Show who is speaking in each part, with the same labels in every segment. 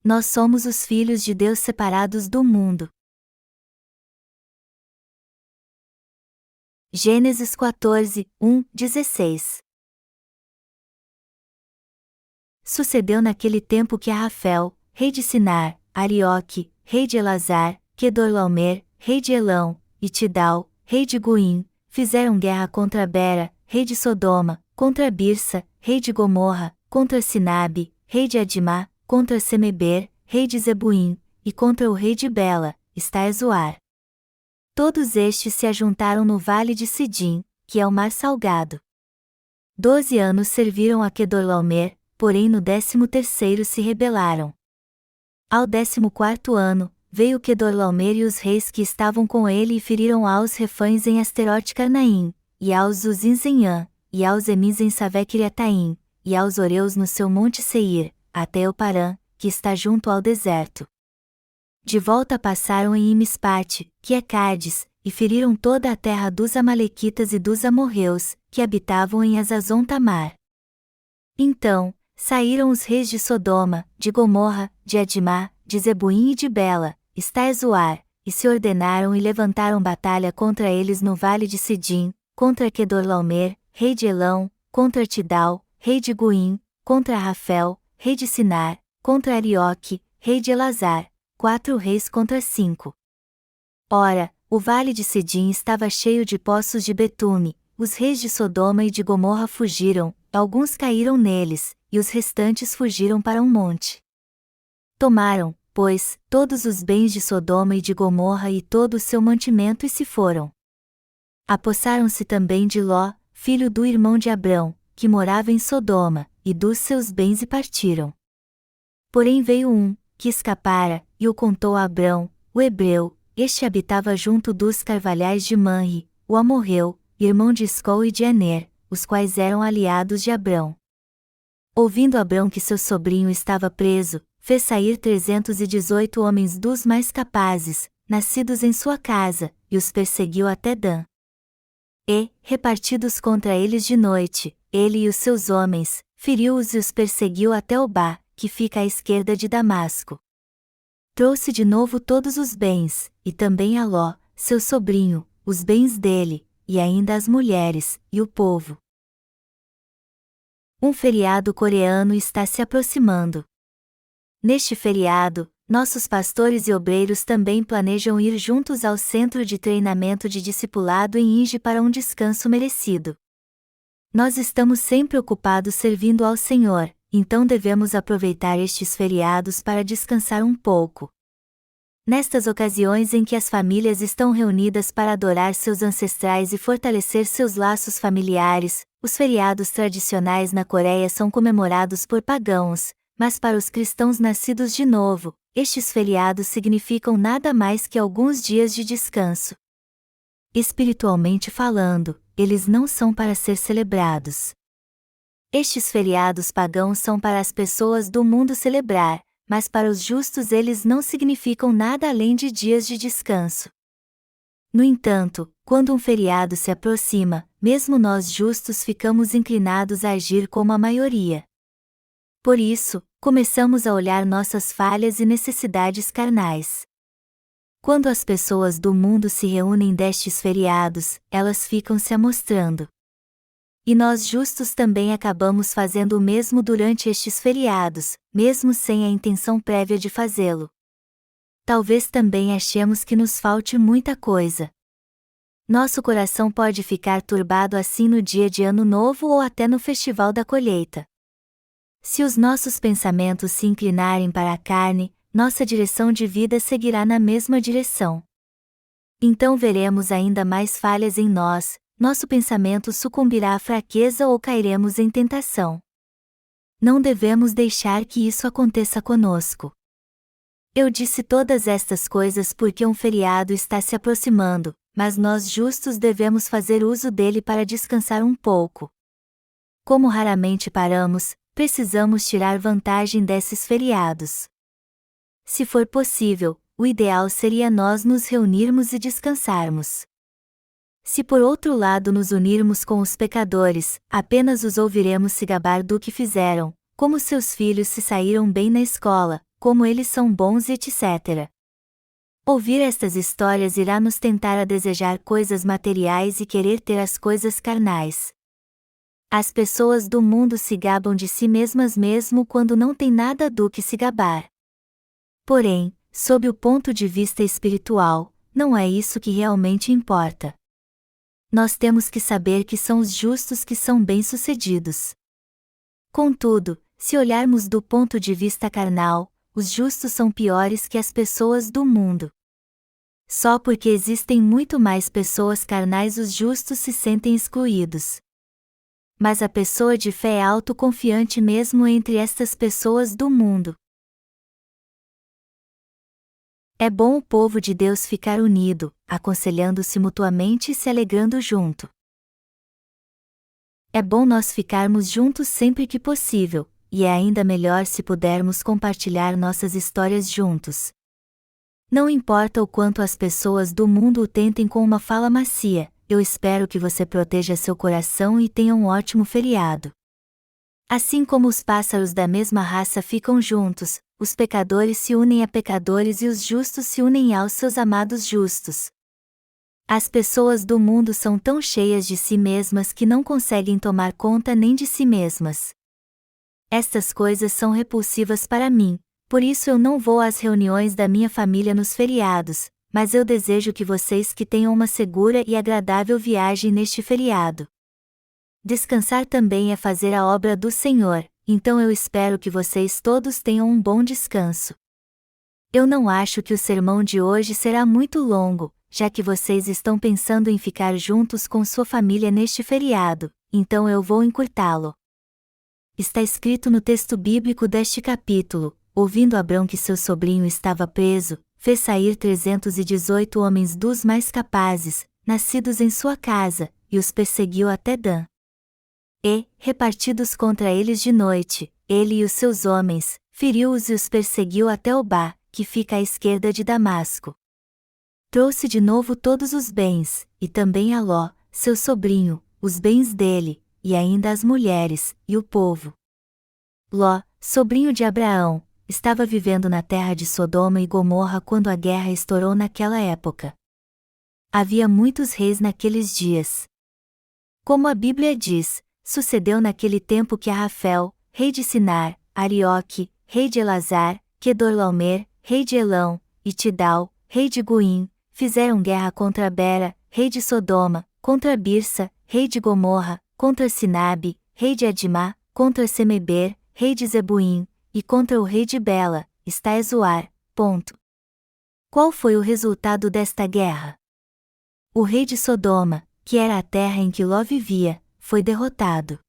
Speaker 1: nós somos os filhos de Deus separados do mundo. Gênesis 14, 16. Sucedeu naquele tempo que Arrafel, rei de Sinar, Arioque, rei de Elazar, Quedorlaomer, rei de Elão, e Tidal, rei de Goim, fizeram guerra contra Bera, rei de Sodoma, contra Birsa, rei de Gomorra, contra Sinabe, rei de Adimá, contra Semeber, rei de Zebuim, e contra o rei de Bela, Estaezoar. Todos estes se ajuntaram no vale de Sidim, que é o mar salgado. 12 anos serviram a Quedorlaomer, porém no 13º se rebelaram. Ao 14º ano, veio Quedorlaomer e os reis que estavam com ele e feriram aos refães em Asterote Carnaim, e aos Zuzins em Ã, e aos Emis em Saveciriataim, e aos Oreus no seu monte Seir, até o Parã, que está junto ao deserto. De volta passaram em Imispate, que é Cádiz, e feriram toda a terra dos Amalequitas e dos amorreus, que habitavam em Azazon Tamar. Então, saíram os reis de Sodoma, de Gomorra, de Adimá, de Zebuim e de Bela, Estaezoar, e se ordenaram e levantaram batalha contra eles no vale de Sidim, contra Quedorlaomer, rei de Elão, contra Tidal, rei de Goim, contra Arrafel, rei de Sinar, contra Arioque, rei de Elazar, 4 reis contra 5. Ora, o vale de Sidim estava cheio de poços de betume, os reis de Sodoma e de Gomorra fugiram, alguns caíram neles, e os restantes fugiram para um monte. Tomaram, pois, todos os bens de Sodoma e de Gomorra e todo o seu mantimento e se foram. Apossaram-se também de Ló, filho do irmão de Abrão, que morava em Sodoma, e dos seus bens e partiram. Porém veio um, que escapara, e o contou a Abrão, o hebreu, este habitava junto dos carvalhais de Manre, o amorreu, irmão de Escol e de Aner, os quais eram aliados de Abrão. Ouvindo Abrão que seu sobrinho estava preso, fez sair 318 homens dos mais capazes, nascidos em sua casa, e os perseguiu até Dan. E, repartidos contra eles de noite, ele e os seus homens, feriu-os e os perseguiu até Obá, que fica à esquerda de Damasco. Trouxe de novo todos os bens, e também a Ló, seu sobrinho, os bens dele, e ainda as mulheres, e o povo. Um feriado coreano está se aproximando. Neste feriado, nossos pastores e obreiros também planejam ir juntos ao centro de treinamento de discipulado em Inge para um descanso merecido. Nós estamos sempre ocupados servindo ao Senhor, então devemos aproveitar estes feriados para descansar um pouco. Nestas ocasiões em que as famílias estão reunidas para adorar seus ancestrais e fortalecer seus laços familiares, os feriados tradicionais na Coreia são comemorados por pagãos, mas para os cristãos nascidos de novo, estes feriados significam nada mais que alguns dias de descanso. Espiritualmente falando, eles não são para ser celebrados. Estes feriados pagãos são para as pessoas do mundo celebrar, mas para os justos eles não significam nada além de dias de descanso. No entanto, quando um feriado se aproxima, mesmo nós justos ficamos inclinados a agir como a maioria. Por isso, começamos a olhar nossas falhas e necessidades carnais. Quando as pessoas do mundo se reúnem destes feriados, elas ficam se amostrando. E nós justos também acabamos fazendo o mesmo durante estes feriados, mesmo sem a intenção prévia de fazê-lo. Talvez também achemos que nos falte muita coisa. Nosso coração pode ficar turbado assim no dia de Ano Novo ou até no Festival da Colheita. Se os nossos pensamentos se inclinarem para a carne, nossa direção de vida seguirá na mesma direção. Então veremos ainda mais falhas em nós, nosso pensamento sucumbirá à fraqueza ou cairemos em tentação. Não devemos deixar que isso aconteça conosco. Eu disse todas estas coisas porque um feriado está se aproximando, mas nós justos devemos fazer uso dele para descansar um pouco. Como raramente paramos, precisamos tirar vantagem desses feriados. Se for possível, o ideal seria nós nos reunirmos e descansarmos. Se por outro lado nos unirmos com os pecadores, apenas os ouviremos se gabar do que fizeram, como seus filhos se saíram bem na escola, como eles são bons e etc. Ouvir estas histórias irá nos tentar a desejar coisas materiais e querer ter as coisas carnais. As pessoas do mundo se gabam de si mesmas mesmo quando não têm nada do que se gabar. Porém, sob o ponto de vista espiritual, não é isso que realmente importa. Nós temos que saber que são os justos que são bem-sucedidos. Contudo, se olharmos do ponto de vista carnal, os justos são piores que as pessoas do mundo. Só porque existem muito mais pessoas carnais, os justos se sentem excluídos. Mas a pessoa de fé é autoconfiante mesmo entre estas pessoas do mundo. É bom o povo de Deus ficar unido, aconselhando-se mutuamente e se alegrando junto. É bom nós ficarmos juntos sempre que possível, e é ainda melhor se pudermos compartilhar nossas histórias juntos. Não importa o quanto as pessoas do mundo o tentem com uma fala macia, eu espero que você proteja seu coração e tenha um ótimo feriado. Assim como os pássaros da mesma raça ficam juntos, os pecadores se unem a pecadores e os justos se unem aos seus amados justos. As pessoas do mundo são tão cheias de si mesmas que não conseguem tomar conta nem de si mesmas. Estas coisas são repulsivas para mim, por isso eu não vou às reuniões da minha família nos feriados, mas eu desejo que vocês que tenham uma segura e agradável viagem neste feriado. Descansar também é fazer a obra do Senhor, então eu espero que vocês todos tenham um bom descanso. Eu não acho que o sermão de hoje será muito longo, já que vocês estão pensando em ficar juntos com sua família neste feriado, então eu vou encurtá-lo. Está escrito no texto bíblico deste capítulo: ouvindo Abrão que seu sobrinho estava preso, fez sair 318 homens dos mais capazes, nascidos em sua casa, e os perseguiu até Dan. E, repartidos contra eles de noite, ele e os seus homens, feriu-os e os perseguiu até Obá, que fica à esquerda de Damasco. Trouxe de novo todos os bens, e também a Ló, seu sobrinho, os bens dele, e ainda as mulheres, e o povo. Ló, sobrinho de Abraão, estava vivendo na terra de Sodoma e Gomorra quando a guerra estourou naquela época. Havia muitos reis naqueles dias. Como a Bíblia diz, sucedeu naquele tempo que Arrafel, rei de Sinar, Arioque, rei de Elazar, Quedorlaomer, rei de Elão, e Tidal, rei de Goim, fizeram guerra contra Bera, rei de Sodoma, contra Birsa, rei de Gomorra, contra Sinabe, rei de Adimá, contra Semeber, rei de Zebuim, e contra o rei de Bela, Estaezoar. Qual foi o resultado desta guerra? O rei de Sodoma, que era a terra em que Ló vivia, foi derrotado.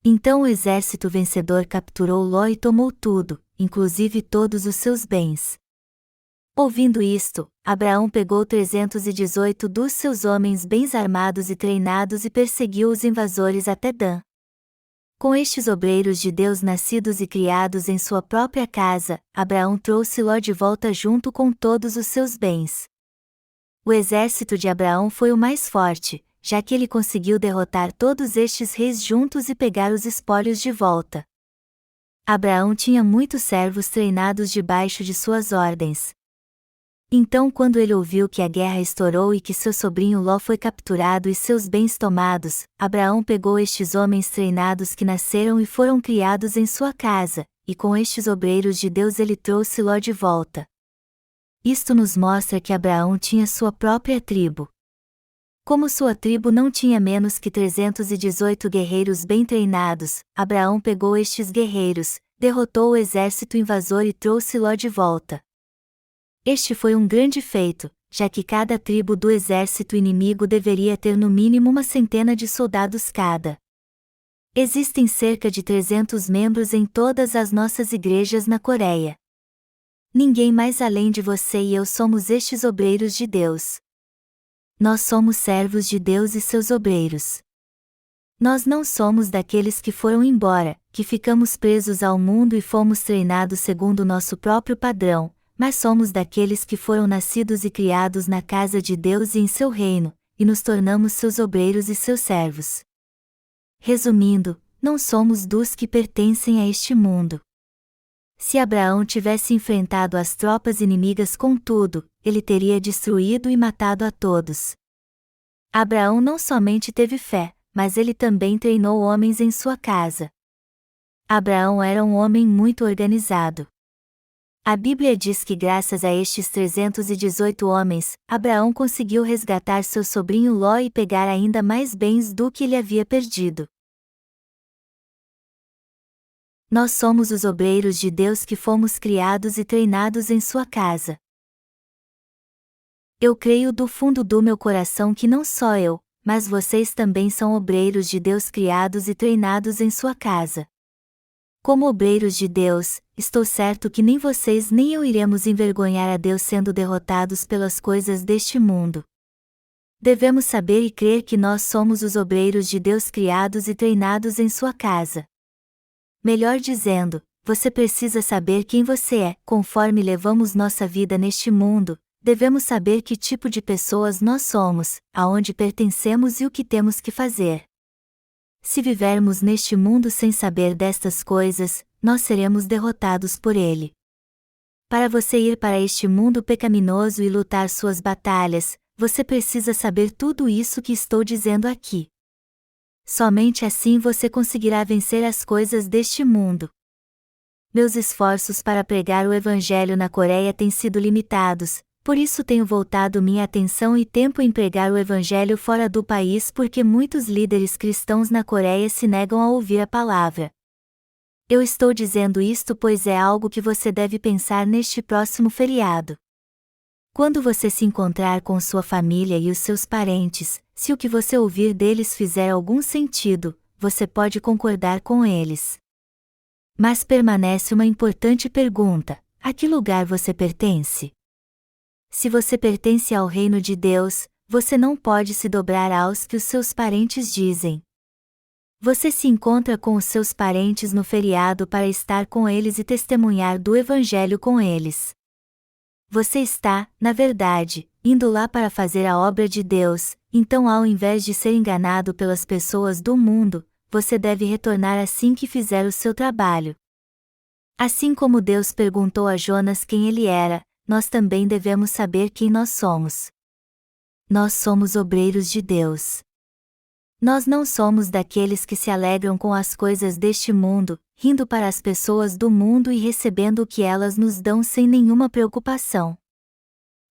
Speaker 1: Então o exército vencedor capturou Ló e tomou tudo, inclusive todos os seus bens. Ouvindo isto, Abraão pegou 318 dos seus homens bem armados e treinados e perseguiu os invasores até Dan. Com estes obreiros de Deus nascidos e criados em sua própria casa, Abraão trouxe Ló de volta junto com todos os seus bens. O exército de Abraão foi o mais forte, já que ele conseguiu derrotar todos estes reis juntos e pegar os espólios de volta. Abraão tinha muitos servos treinados debaixo de suas ordens. Então, quando ele ouviu que a guerra estourou e que seu sobrinho Ló foi capturado e seus bens tomados, Abraão pegou estes homens treinados que nasceram e foram criados em sua casa, e com estes obreiros de Deus ele trouxe Ló de volta. Isto nos mostra que Abraão tinha sua própria tribo. Como sua tribo não tinha menos que 318 guerreiros bem treinados, Abraão pegou estes guerreiros, derrotou o exército invasor e trouxe Ló de volta. Este foi um grande feito, já que cada tribo do exército inimigo deveria ter no mínimo uma centena de soldados cada. Existem cerca de 300 membros em todas as nossas igrejas na Coreia. Ninguém mais além de você e eu somos estes obreiros de Deus. Nós somos servos de Deus e seus obreiros. Nós não somos daqueles que foram embora, que ficamos presos ao mundo e fomos treinados segundo o nosso próprio padrão, mas somos daqueles que foram nascidos e criados na casa de Deus e em seu reino, e nos tornamos seus obreiros e seus servos. Resumindo, não somos dos que pertencem a este mundo. Se Abraão tivesse enfrentado as tropas inimigas com tudo, ele teria destruído e matado a todos. Abraão não somente teve fé, mas ele também treinou homens em sua casa. Abraão era um homem muito organizado. A Bíblia diz que graças a estes 318 homens, Abraão conseguiu resgatar seu sobrinho Ló e pegar ainda mais bens do que ele havia perdido. Nós somos os obreiros de Deus que fomos criados e treinados em sua casa. Eu creio do fundo do meu coração que não só eu, mas vocês também são obreiros de Deus criados e treinados em sua casa. Como obreiros de Deus, estou certo que nem vocês nem eu iremos envergonhar a Deus sendo derrotados pelas coisas deste mundo. Devemos saber e crer que nós somos os obreiros de Deus criados e treinados em sua casa. Melhor dizendo, você precisa saber quem você é. Conforme levamos nossa vida neste mundo, devemos saber que tipo de pessoas nós somos, aonde pertencemos e o que temos que fazer. Se vivermos neste mundo sem saber destas coisas, nós seremos derrotados por ele. Para você ir para este mundo pecaminoso e lutar suas batalhas, você precisa saber tudo isso que estou dizendo aqui. Somente assim você conseguirá vencer as coisas deste mundo. Meus esforços para pregar o Evangelho na Coreia têm sido limitados, por isso tenho voltado minha atenção e tempo em pregar o Evangelho fora do país porque muitos líderes cristãos na Coreia se negam a ouvir a palavra. Eu estou dizendo isto pois é algo que você deve pensar neste próximo feriado. Quando você se encontrar com sua família e os seus parentes, se o que você ouvir deles fizer algum sentido, você pode concordar com eles. Mas permanece uma importante pergunta: a que lugar você pertence? Se você pertence ao reino de Deus, você não pode se dobrar aos que os seus parentes dizem. Você se encontra com os seus parentes no feriado para estar com eles e testemunhar do Evangelho com eles. Você está, na verdade, indo lá para fazer a obra de Deus, então ao invés de ser enganado pelas pessoas do mundo, você deve retornar assim que fizer o seu trabalho. Assim como Deus perguntou a Jonas quem ele era, nós também devemos saber quem nós somos. Nós somos obreiros de Deus. Nós não somos daqueles que se alegram com as coisas deste mundo, rindo para as pessoas do mundo e recebendo o que elas nos dão sem nenhuma preocupação.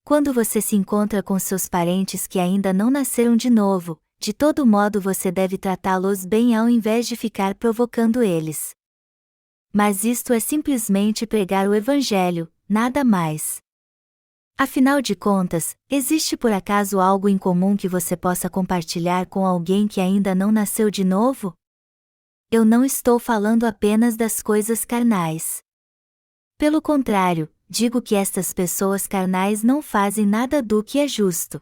Speaker 1: Quando você se encontra com seus parentes que ainda não nasceram de novo, de todo modo você deve tratá-los bem ao invés de ficar provocando eles. Mas isto é simplesmente pregar o Evangelho, nada mais. Afinal de contas, existe por acaso algo em comum que você possa compartilhar com alguém que ainda não nasceu de novo? Eu não estou falando apenas das coisas carnais. Pelo contrário, digo que estas pessoas carnais não fazem nada do que é justo.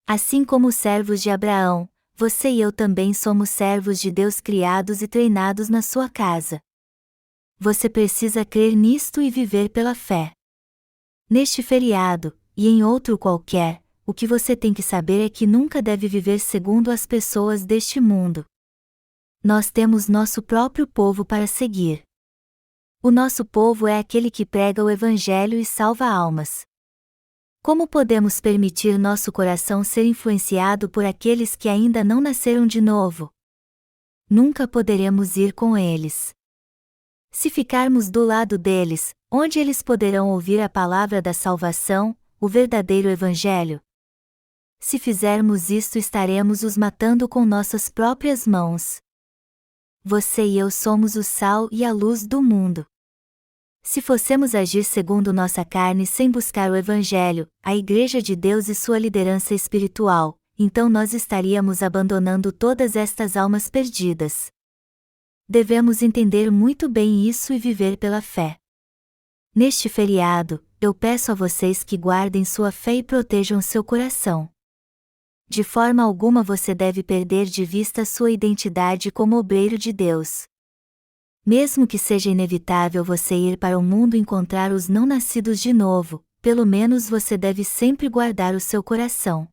Speaker 1: Assim como os servos de Abraão, você e eu também somos servos de Deus criados e treinados na sua casa. Você precisa crer nisto e viver pela fé. Neste feriado, e em outro qualquer, o que você tem que saber é que nunca deve viver segundo as pessoas deste mundo. Nós temos nosso próprio povo para seguir. O nosso povo é aquele que prega o Evangelho e salva almas. Como podemos permitir nosso coração ser influenciado por aqueles que ainda não nasceram de novo? Nunca poderemos ir com eles. Se ficarmos do lado deles, onde eles poderão ouvir a palavra da salvação, o verdadeiro Evangelho? Se fizermos isto, estaremos os matando com nossas próprias mãos. Você e eu somos o sal e a luz do mundo. Se fossemos agir segundo nossa carne sem buscar o Evangelho, a Igreja de Deus e sua liderança espiritual, então nós estaríamos abandonando todas estas almas perdidas. Devemos entender muito bem isso e viver pela fé. Neste feriado, eu peço a vocês que guardem sua fé e protejam seu coração. De forma alguma você deve perder de vista sua identidade como obreiro de Deus. Mesmo que seja inevitável você ir para o mundo encontrar os não nascidos de novo, pelo menos você deve sempre guardar o seu coração.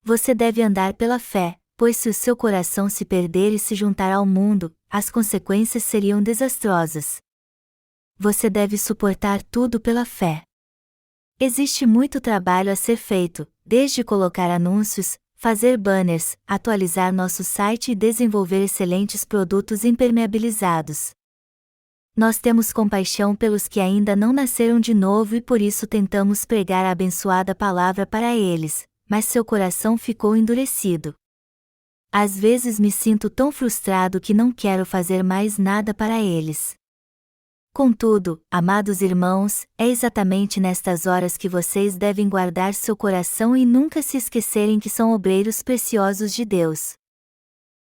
Speaker 1: Você deve andar pela fé, pois se o seu coração se perder e se juntar ao mundo, as consequências seriam desastrosas. você deve suportar tudo pela fé. Existe muito trabalho a ser feito, desde colocar anúncios, fazer banners, atualizar nosso site e desenvolver excelentes produtos impermeabilizados. Nós temos compaixão pelos que ainda não nasceram de novo e por isso tentamos pregar a abençoada palavra para eles, mas seu coração ficou endurecido. Às vezes me sinto tão frustrado que não quero fazer mais nada para eles. Contudo, amados irmãos, é exatamente nestas horas que vocês devem guardar seu coração e nunca se esquecerem que são obreiros preciosos de Deus,